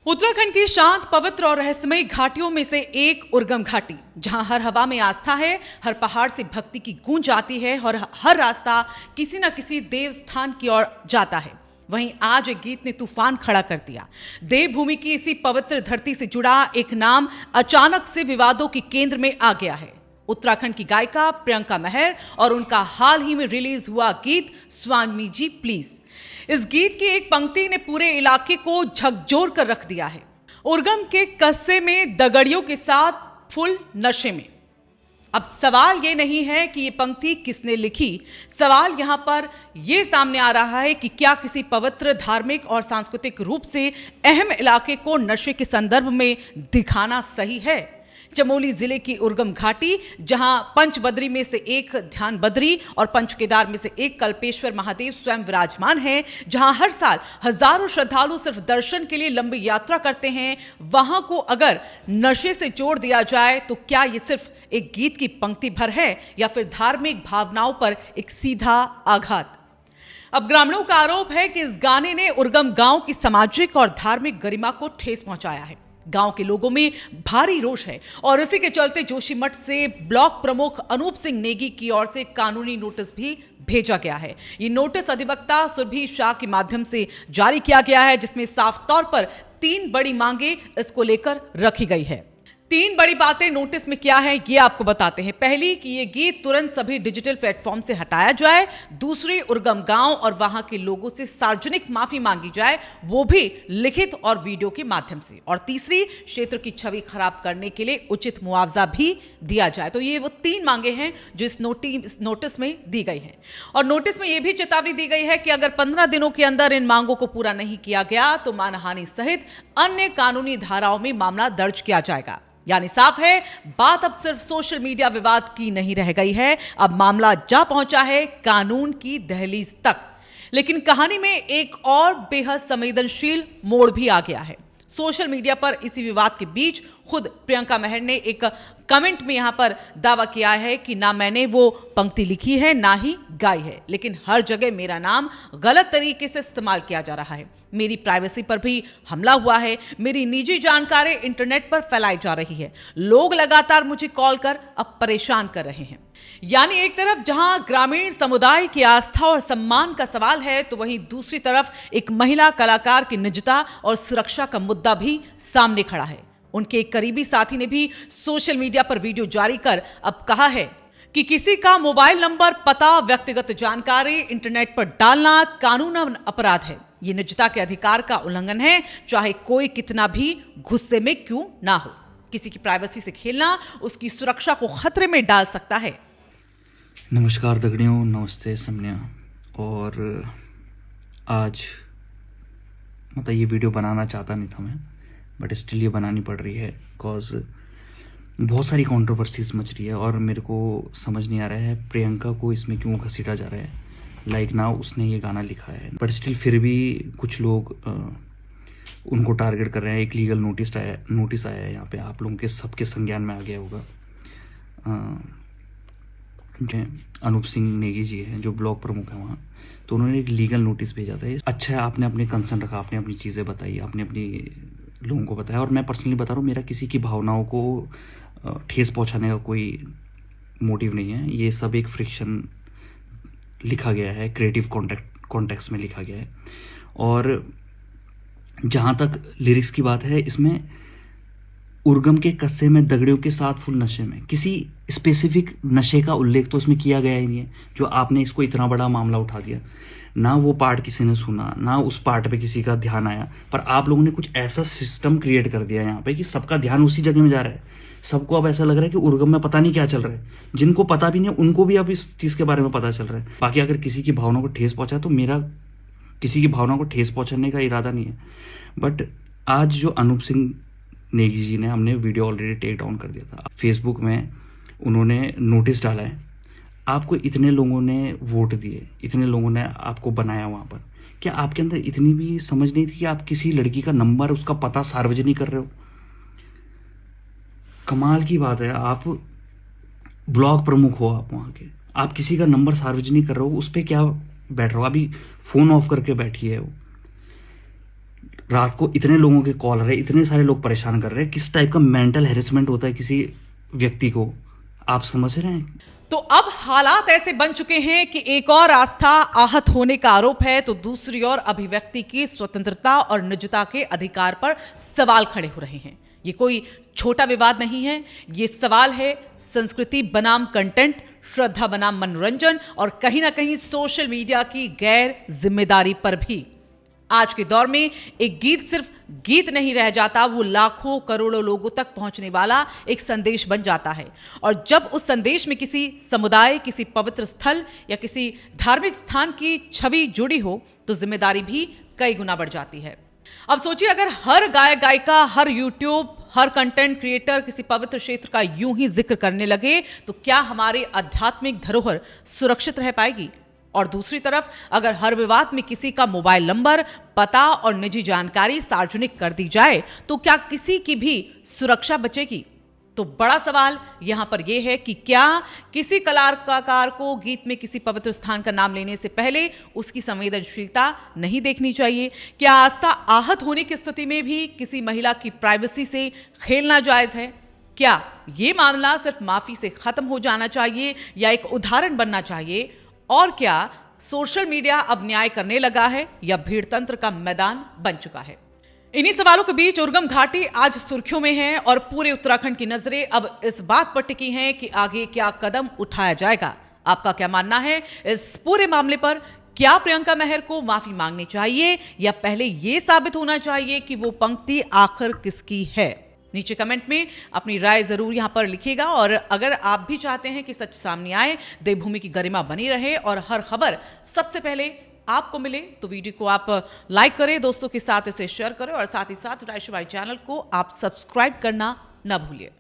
उत्तराखंड की शांत, पवित्र और रहस्यमयी घाटियों में से एक उर्गम घाटी, जहां हर हवा में आस्था है, हर पहाड़ से भक्ति की गूंज आती है और हर रास्ता किसी न किसी देव स्थान की ओर जाता है। वहीं आज एक गीत ने तूफान खड़ा कर दिया। देवभूमि की इसी पवित्र धरती से जुड़ा एक नाम अचानक से विवादों के केंद्र में आ गया है। उत्तराखंड की गायिका प्रियंका महर और उनका हाल ही में रिलीज हुआ गीत स्वामी जी प्लीज। इस गीत की एक पंक्ति ने पूरे इलाके को झकझोर कर रख दिया है। उर्गम के कस्से में दगड़ियों के साथ फुल नशे में। अब सवाल ये नहीं है कि ये पंक्ति किसने लिखी, सवाल यहां पर यह सामने आ रहा है कि क्या किसी पवित्र, धार्मिक और सांस्कृतिक रूप से अहम इलाके को नशे के संदर्भ में दिखाना सही है। चमोली जिले की उर्गम घाटी, जहां पंच बद्री में से एक ध्यान बद्री और पंच केदार में से एक कल्पेश्वर महादेव स्वयं विराजमान है, जहां हर साल हजारों श्रद्धालु सिर्फ दर्शन के लिए लंबी यात्रा करते हैं, वहां को अगर नशे से जोड़ दिया जाए तो क्या यह सिर्फ एक गीत की पंक्ति भर है या फिर धार्मिक भावनाओं पर एक सीधा आघात। अब ग्रामीणों का आरोप है कि इस गाने ने उर्गम गांव की सामाजिक और धार्मिक गरिमा को ठेस पहुंचाया है। गांव के लोगों में भारी रोष है और इसी के चलते जोशीमठ से ब्लॉक प्रमुख अनूप सिंह नेगी की ओर से कानूनी नोटिस भी भेजा गया है। ये नोटिस अधिवक्ता सुरभि शाह के माध्यम से जारी किया गया है, जिसमें साफ तौर पर 3 बड़ी मांगे इसको लेकर रखी गई है। 3 बड़ी बातें नोटिस में क्या है ये आपको बताते हैं। पहली कि ये गीत तुरंत सभी डिजिटल प्लेटफॉर्म से हटाया जाए। दूसरी, उर्गम गांव और वहां के लोगों से सार्वजनिक माफी मांगी जाए, वो भी लिखित और वीडियो के माध्यम से। और तीसरी, क्षेत्र की छवि खराब करने के लिए उचित मुआवजा भी दिया जाए। तो ये वो 3 मांगे हैं जो इस नोटिस में दी गई हैं। और नोटिस में यह भी चेतावनी दी गई है कि अगर 15 दिनों के अंदर इन मांगों को पूरा नहीं किया गया तो मानहानि सहित अन्य कानूनी धाराओं में मामला दर्ज किया जाएगा। यानी साफ है, बात अब सिर्फ सोशल मीडिया विवाद की नहीं रह गई है, अब मामला जा पहुंचा है कानून की दहलीज तक। लेकिन कहानी में एक और बेहद संवेदनशील मोड़ भी आ गया है। सोशल मीडिया पर इसी विवाद के बीच खुद प्रियंका महर ने एक कमेंट में यहां पर दावा किया है कि ना मैंने वो पंक्ति लिखी है ना ही गाई है, लेकिन हर जगह मेरा नाम गलत तरीके से इस्तेमाल किया जा रहा है। मेरी प्राइवेसी पर भी हमला हुआ है, मेरी निजी जानकारी इंटरनेट पर फैलाई जा रही है, लोग लगातार मुझे कॉल कर अब परेशान कर रहे हैं। यानी एक तरफ जहां ग्रामीण समुदाय की आस्था और सम्मान का सवाल है, तो वहीं दूसरी तरफ एक महिला कलाकार की निजता और सुरक्षा का मुद्दा भी सामने खड़ा है। उनके एक करीबी साथी ने भी सोशल मीडिया पर वीडियो जारी कर अब कहा है कि किसी का मोबाइल नंबर, पता, व्यक्तिगत जानकारी इंटरनेट पर डालना कानूनन अपराध है। ये निजता के अधिकार का उल्लंघन है, चाहे कोई कितना भी गुस्से में क्यों ना हो। किसी की प्राइवेसी से खेलना उसकी सुरक्षा को खतरे में डाल सकता है। नमस्कार दगड़ियों, नमस्ते समन्या। और आज ये वीडियो बनाना चाहता नहीं था मैं, बट स्टिल ये बनानी पड़ रही है बिकॉज बहुत सारी कंट्रोवर्सीज मच रही है और मेरे को समझ नहीं आ रहा है प्रियंका को इसमें क्यों घसीटा जा रहा है। लाइक ना उसने ये गाना लिखा है, बट स्टिल फिर भी कुछ लोग उनको टारगेट कर रहे हैं। एक लीगल नोटिस आया है यहाँ पे, आप लोगों के सबके संज्ञान में आ गया होगा। जो अनूप सिंह नेगी जी हैं, जो ब्लॉक प्रमुख है वहाँ, तो उन्होंने एक लीगल नोटिस भेजा था। अच्छा है, आपने अपने कंसर्न रखा, आपने अपनी चीज़ें बताई, आपने अपनी लोगों को बताया। और मैं पर्सनली बता रहा हूँ, मेरा किसी की भावनाओं को ठेस पहुँचाने का कोई मोटिव नहीं है। ये सब एक फ्रिक्शन लिखा गया है, क्रिएटिव कॉन्टेक्स्ट में लिखा गया है। और जहाँ तक लिरिक्स की बात है, इसमें उर्गम के कस्से में दगड़ियों के साथ फुल नशे में, किसी स्पेसिफिक नशे का उल्लेख तो इसमें किया गया ही नहीं है। जो आपने इसको इतना बड़ा मामला उठा दिया, ना वो पार्ट किसी ने सुना, ना उस पार्ट पे किसी का ध्यान आया, पर आप लोगों ने कुछ ऐसा सिस्टम क्रिएट कर दिया यहाँ पे कि सबका ध्यान उसी जगह में जा रहा है। सबको अब ऐसा लग रहा है कि उर्गम में पता नहीं क्या चल रहा है। जिनको पता भी नहीं उनको भी अब इस चीज़ के बारे में पता चल रहा है। बाकी अगर किसी की भावना को ठेस पहुंचा तो मेरा किसी की भावना को ठेस पहुंचाने का इरादा नहीं है। बट आज जो अनूप सिंह नेगी जी ने, हमने वीडियो ऑलरेडी टेक डाउन कर दिया था, फेसबुक में उन्होंने नोटिस डाला है। आपको इतने लोगों ने वोट दिए, इतने लोगों ने आपको बनाया वहाँ पर, क्या आपके अंदर इतनी भी समझ नहीं थी कि आप किसी लड़की का नंबर, उसका पता सार्वजनिक कर रहे हो? कमाल की बात है, आप ब्लॉक प्रमुख हो, आप वहाँ के, आप किसी का नंबर सार्वजनिक कर रहे हो, उस पर क्या बैठ रहे हो? अभी फ़ोन ऑफ करके बैठी है वो। रात को इतने लोगों के कॉल आ रहे हैं, इतने सारे लोग परेशान कर रहे हैं, किस टाइप का मेंटल हैरेसमेंट होता है किसी व्यक्ति को, आप समझ रहे हैं? तो अब हालात ऐसे बन चुके हैं कि एक और आस्था आहत होने का आरोप है, तो दूसरी ओर अभिव्यक्ति की स्वतंत्रता और निजता के अधिकार पर सवाल खड़े हो रहे हैं। ये कोई छोटा विवाद नहीं है, ये सवाल है संस्कृति बनाम कंटेंट, श्रद्धा बनाम मनोरंजन और कहीं ना कहीं सोशल मीडिया की गैर जिम्मेदारी पर भी। आज के दौर में एक गीत सिर्फ गीत नहीं रह जाता, वो लाखों करोड़ों लोगों तक पहुंचने वाला एक संदेश बन जाता है। और जब उस संदेश में किसी समुदाय, किसी पवित्र स्थल या किसी धार्मिक स्थान की छवि जुड़ी हो तो जिम्मेदारी भी कई गुना बढ़ जाती है। अब सोचिए, अगर हर गायक गायिका, हर यूट्यूब, हर कंटेंट क्रिएटर किसी पवित्र क्षेत्र का यूं ही जिक्र करने लगे तो क्या हमारी आध्यात्मिक धरोहर सुरक्षित रह पाएगी? और दूसरी तरफ अगर हर विवाद में किसी का मोबाइल नंबर, पता और निजी जानकारी सार्वजनिक कर दी जाए तो क्या किसी की भी सुरक्षा बचेगी? तो बड़ा सवाल यहां पर यह है कि क्या किसी कलाकार को गीत में किसी पवित्र स्थान का नाम लेने से पहले उसकी संवेदनशीलता नहीं देखनी चाहिए? क्या आस्था आहत होने की स्थिति में भी किसी महिला की प्राइवेसी से खेलना जायज है? क्या यह मामला सिर्फ माफी से खत्म हो जाना चाहिए या एक उदाहरण बनना चाहिए? और क्या सोशल मीडिया अब न्याय करने लगा है या भीड़ तंत्र का मैदान बन चुका है? इन्हीं सवालों के बीच उर्गम घाटी आज सुर्खियों में है और पूरे उत्तराखंड की नजरें अब इस बात पर टिकी हैं कि आगे क्या कदम उठाया जाएगा। आपका क्या मानना है इस पूरे मामले पर? क्या प्रियंका मेहर को माफी मांगनी चाहिए या पहले यह साबित होना चाहिए कि वो पंक्ति आखिर किसकी है? नीचे कमेंट में अपनी राय जरूर यहां पर लिखिएगा। और अगर आप भी चाहते हैं कि सच सामने आए, देवभूमि की गरिमा बनी रहे और हर खबर सबसे पहले आपको मिले, तो वीडियो को आप लाइक करें, दोस्तों के साथ इसे शेयर करें और साथ ही साथ राष्ट्रवादी चैनल को आप सब्सक्राइब करना ना भूलिए।